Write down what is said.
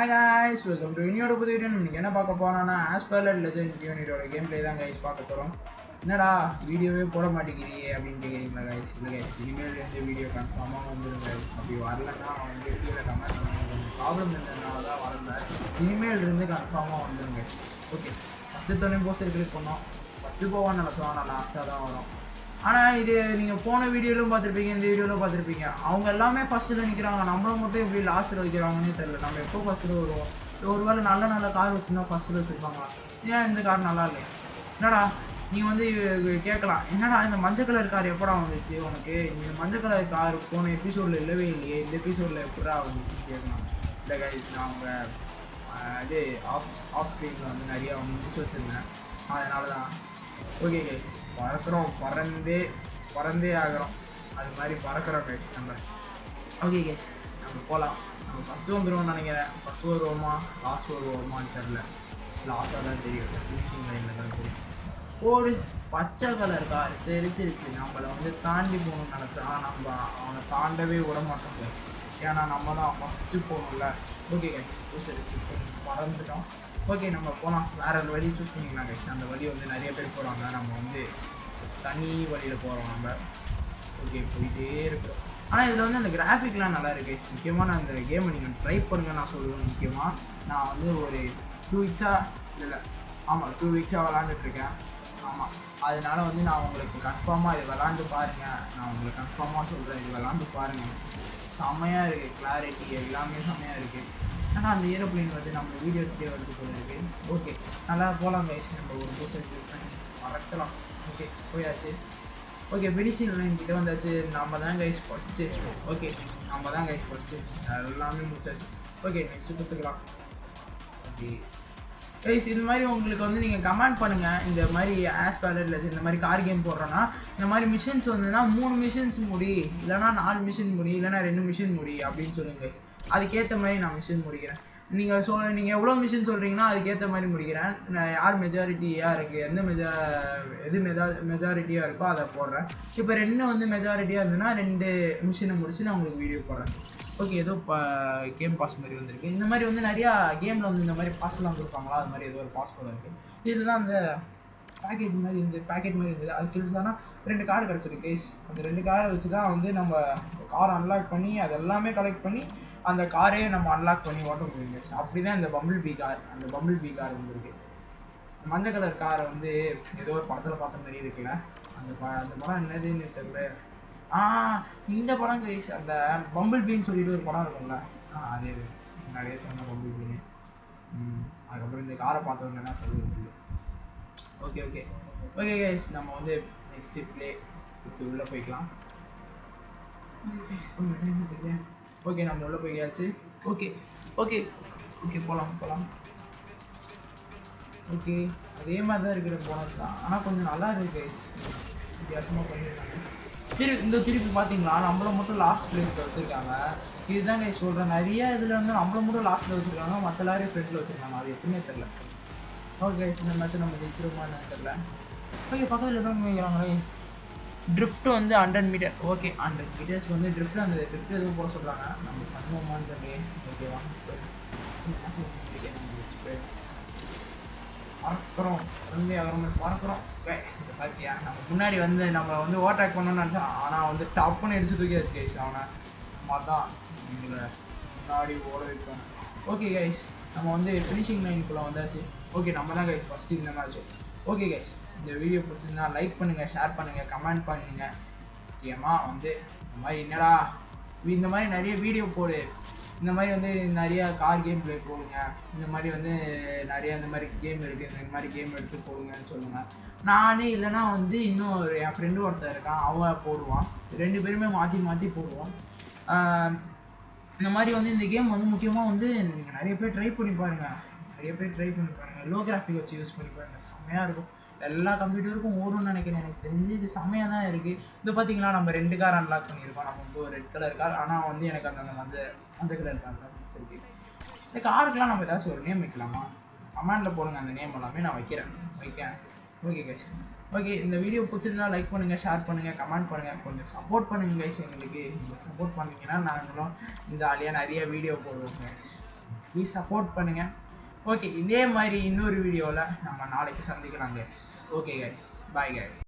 Hi guys, welcome to இன்னொரு புது video. இன்னைக்கு என்ன பார்க்க போறோம்னா ஆஸ்பெலர் லெஜெண்ட் யூனிட்டோட கேம் ப்ளே தான் கைஸ் பார்க்க போறோம். என்னடா வீடியோவே போட மாட்டேங்கிறீங்க அப்படின்னு கேக்குறீங்களா கைஸ்? இல்ல கைஸ், இனிமேல் இந்த வீடியோ கன்ஃபார்மா வந்துடும் கைஸ். அப்படி வரலன்னா வந்து கீழே கமெண்ட் பண்ணுங்க. ப்ராப்ளம் இருந்ததுனால தான் வரல. இனிமேல் இருந்து கன்ஃபார்மா வந்துடும் கைஸ். ஓகே, ஃபர்ஸ்ட் தோனே போஸ்டர் கிளிக் பண்ணோம். ஃபர்ஸ்ட் போவான்னு நினைச்சோம், நான் லாஸ்ட்டாக தான் வரும். ஆனால் இது நீங்கள் போன வீடியோவிலும் பார்த்துருப்பீங்க, இந்த வீடியோவிலும் பார்த்துருப்பீங்க. அவங்க எல்லாமே ஃபஸ்ட்டில் நிற்கிறாங்க, நம்மளும் மட்டும் எப்படி லாஸ்ட்டில் வைக்கிறாங்கன்னே தெரியல. நம்ம எப்போ ஃபஸ்ட்டில் வருவோம்? ஒரு வேளை நல்ல கார் வச்சுருந்தா ஃபஸ்ட்டில் வச்சுருப்பாங்களா? ஏன் இந்த கார் நல்லா இல்லை? என்னடா நீங்கள் வந்து கேட்கலாம், என்னடா இந்த மஞ்சள் கலர் கார் எப்படா வந்துச்சு உனக்கு? இந்த மஞ்சள் கலர் கார் போன எபிசோடில் இல்லவே இல்லையே, இந்த எபிசோடில் எப்படா வந்துச்சுன்னு கேட்கலாம். இல்லை கைஸ், நான் அவங்க இது ஆஃப் ஸ்க்ரீனில் வந்து நிறையா முடிச்சு வச்சுருந்தேன், அதனால தான். ஓகே கைஸ், பறக்கிறோம், பறந்தே ஆகிறோம், அது மாதிரி பறக்கிறோம் கைஸ் நம்ம. ஓகே கைஸ், நம்ம போகலாம். நம்ம ஃபஸ்ட்டு வந்துடுவோம்னு நினைக்கிறேன். ஃபஸ்ட்டு வருவோமா லாஸ்ட் வருவோமான்னு தெரில. லாஸ்ட்டாக தான் தெரியும், ஃபினிஷிங் லைனில் தான் தெரியும். ஓடு, பச்சை கலர் கார் தெரிச்சிருச்சு. நம்மளை வந்து தாண்டி போகணும்னு நினச்சா நம்ம அவனை தாண்டவே விட மாட்டோம் கைஸ். ஏன்னா நம்ம தான் ஃபஸ்ட்டு போகணும்ல. ஓகே கைஸ், சரி பறந்துட்டோம். ஓகே, நம்ம போகலாம். வேறு ஒரு வழி சூஸ் பண்ணிக்கலாம் கைஸ். அந்த வழி வந்து நிறைய பேர் போகிறாங்க, நம்ம வந்து தனி வழியில் போகிறோம் நம்ம. ஓகே, போயிட்டே இருக்கிறோம். ஆனால் இதில் வந்து அந்த கிராஃபிக்லாம் நல்லா இருக்குது கைஸ். முக்கியமாக நான் இந்த கேமை நீங்கள் ட்ரை பண்ணுங்க நான் சொல்லுவேன். முக்கியமாக நான் வந்து ஒரு 2 வீக்ஸாக விளாண்டுட்ருக்கேன். ஆமாம், அதனால் வந்து நான் உங்களுக்கு கன்ஃபார்மாக இது விளாண்டு பாருங்கள். நான் உங்களுக்கு கன்ஃபார்மாக சொல்கிறேன், இது விளாண்டு பாருங்கள். செம்மையாக இருக்குது, கிளாரிட்டி எல்லாமே செம்மையாக இருக்குது. ஆனால் அந்த ஏரோப்ளைன் வந்து நம்ம வீடியோ கிட்டே வந்து போல இருக்குது. ஓகே, நல்லா போகலாம் கைஸ். நம்ம ஒரு பூஸ்டர் கிளிக் பண்ணி மறக்கலாம். ஓகே, போயாச்சு. ஓகே, ஃபினிஷிங் லைன் கிட்டே வந்தாச்சு. நம்ம தான் கைஸ் ஃபஸ்ட்டு. ஓகே, நம்ம தான் கைஸ் ஃபஸ்ட்டு. எல்லாமே முடிச்சாச்சு. ஓகே, நெக்ஸ்ட்டு கொடுத்துக்கலாம். ஓகே கைஸ், இது மாதிரி உங்களுக்கு வந்து நீங்கள் கமெண்ட் பண்ணுங்கள். இந்த மாதிரி ஆஸ்பெலர் லெஜெண்ட் இந்த மாதிரி கார் கேம் போடுறோன்னா இந்த மாதிரி மிஷின்ஸ் வந்துன்னா 3 மிஷின்ஸ் முடி, இல்லைனா 4 மிஷின் முடி, இல்லைனா 2 மிஷின் முடி அப்படின்னு சொல்லுங்கள் கைஸ். அதுக்கேற்ற மாதிரி நான் மிஷின் முடிக்கிறேன். நீங்கள் எவ்வளோ மிஷின் சொல்கிறீங்கன்னா அதுக்கேற்ற மாதிரி முடிக்கிறேன். நான் யார் மெஜாரிட்டியாக இருக்குது, எது மெஜாரிட்டியாக இருக்கோ அதை போடுறேன். இப்போ 2 வந்து மெஜாரிட்டியாக இருந்ததுன்னா 2 மிஷினை முடிச்சு நான் உங்களுக்கு வீடியோ போடுறேன். ஓகே, ஏதோ கேம் பாஸ் மாதிரி வந்திருக்கு. இந்த மாதிரி வந்து நிறையா கேமில் வந்து இந்த மாதிரி பாஸ்லாம் கொடுப்பாங்களா, அது மாதிரி ஏதோ ஒரு பாஸ் போல இருக்குது. இதில் தான் அந்த பேக்கேட் மாதிரி இருந்தது. அது கில்ஸானா 2 கார்டு கிடச்சிருக்கு கைஸ். அந்த 2 கார்டை வச்சு தான் வந்து நம்ம காரை அன்லாக் பண்ணி அது எல்லாமே கலெக்ட் பண்ணி அந்த காரையே நம்ம அன்லாக் பண்ணி ஓட்ட முடியும் கைஸ். அப்படி தான் இந்த பம்பிள் பி கார் வந்துருக்கு. மஞ்சள் கலர் காரை வந்து ஏதோ ஒரு படத்தில் பார்த்த மாதிரி இருக்குல்ல, அந்த படம் என்னதுன்னு தெரியல. இந்த படம் கைஸ், அந்த பம்பிள் பீன்னு சொல்லிட்டு ஒரு படம் இருக்கும்ல, அதே முன்னாடியே சொன்ன பம்பிள் பீன்னு. அதுக்கப்புறம் இந்த காரை பார்த்தோன்னே தான் சொல்லுது. ஓகே கைஸ், நம்ம வந்து நெக்ஸ்ட்டு ப்ளே கொடுத்து உள்ளே போய்க்கலாம். ஓகே, நம்ம உள்ளே போயாச்சு. ஓகே போகலாம். ஓகே, அதே மாதிரி தான் இருக்கிற போனஸ் தான், ஆனால் கொஞ்சம் நல்லா இருக்குது கைஸ். வித்தியாசமாக பண்ணியிருக்காங்க. திருப்பி பார்த்தீங்களா, நம்மளை மட்டும் லாஸ்ட் பிளேஸில் வச்சுருக்காங்க. இதுதான் கைஸ் சொல்கிறேன், நிறைய இதில் வந்து நம்மளை மட்டும் லாஸ்ட்டில் வச்சுருக்காங்க, மற்ற எல்லாரையும் ஃப்ரெண்டில் வச்சுருக்காங்க. அது எப்பவுமே தெரில. ஓகே கைஸ், இந்த மேட்ச்சை நம்ம ஜெயிச்சிருமா என்னன்னு தெரில. ஓகே, பக்கத்தில் எதுவும் வைக்கிறாங்களே, ட்ரிஃப்ட் வந்து 100 மீட்டர். ஓகே, 100 மீட்டர்ஸ்க்கு வந்து ட்ரிஃப்ட் எதுவும் போட சொல்கிறாங்க. நம்ம பண்ணுவோமான்னு தெரியல. ஓகேவா, பறக்கிறோம். பார்த்தியா, நம்ம முன்னாடி வந்து நம்ம வந்து ஓவர்டேக் பண்ணணும்னு நினச்சோம், ஆனால் வந்து டப்புன்னு அடிச்சு தூக்கியாச்சு கைஸ். அவனை தான் எங்களை முன்னாடி ஓட வைப்பாங்க. ஓகே கைஸ், நம்ம வந்து ஃபினிஷிங் லைனுக்குள்ளே வந்தாச்சு. ஓகே, நம்ம தான் கைஸ் ஃபஸ்ட்டு இந்த மேட்ச்சு. ஓகே கைஸ், இந்த வீடியோ பிடிச்சிருந்தா லைக் பண்ணுங்கள், ஷேர் பண்ணுங்கள், கமெண்ட் பண்ணுங்கள். முக்கியமாக வந்து இந்த மாதிரி என்னடா இந்த மாதிரி நிறைய வீடியோ போடு, இந்த மாதிரி வந்து நிறையா கார் கேம் ப்ளே போடுங்க, இந்த மாதிரி வந்து நிறையா இந்த மாதிரி கேம் இருக்குது, இந்த மாதிரி கேம் எடுத்து போடுங்கன்னு சொல்லுங்கள். நானே இல்லைனா வந்து இன்னும் என் ஃப்ரெண்டு ஒருத்தர் இருக்கான், அவன் போடுவான். 2 பேருமே மாற்றி போடுவோம். இந்த மாதிரி வந்து இந்த கேம் வந்து முக்கியமாக வந்து நீங்கள் நிறைய பேர் ட்ரை பண்ணி பாருங்கள். லோ கிராஃபிக் வச்சு யூஸ் பண்ணி பாருங்கள், செம்மையாக இருக்கும். எல்லா கம்ப்யூட்டருக்கும் ஓடும்னு நினைக்கிறேன். எனக்கு தெரிஞ்சு இது செம்மையாக தான் இருக்குது. இது பார்த்தீங்களா, நம்ம 2 கார் அன்லாக் பண்ணியிருக்கோம். நம்ம வந்து ஒரு ரெட் கலர் கார், ஆனால் வந்து எனக்கு அந்த கலர் கார் தான் பிடிச்சிருக்கு. இந்த காருக்கெலாம் நம்ம ஏதாச்சும் ஒரு நேம் வைக்கலாமா? கமெண்டில் போடுங்க, அந்த நேம் எல்லாமே நான் வைக்கிறேன். ஓகே கைஸ், ஓகே, இந்த வீடியோ பிடிச்சிருந்தா லைக் பண்ணுங்கள், ஷேர் பண்ணுங்கள், கமெண்ட் பண்ணுங்கள், கொஞ்சம் சப்போர்ட் பண்ணுங்கள் கைஸ். எங்களுக்கு நீங்கள் சப்போர்ட் பண்ணிங்கன்னா நாங்களும் இந்த ஆளியாக நிறைய வீடியோ போடுவோம் கைஸ். ப்ளீஸ் சப்போர்ட் பண்ணுங்கள். ஓகே, இதே மாதிரி இன்னொரு வீடியோவில் நம்ம நாளைக்கு சந்திக்கலாம் guys. Okay guys, bye guys.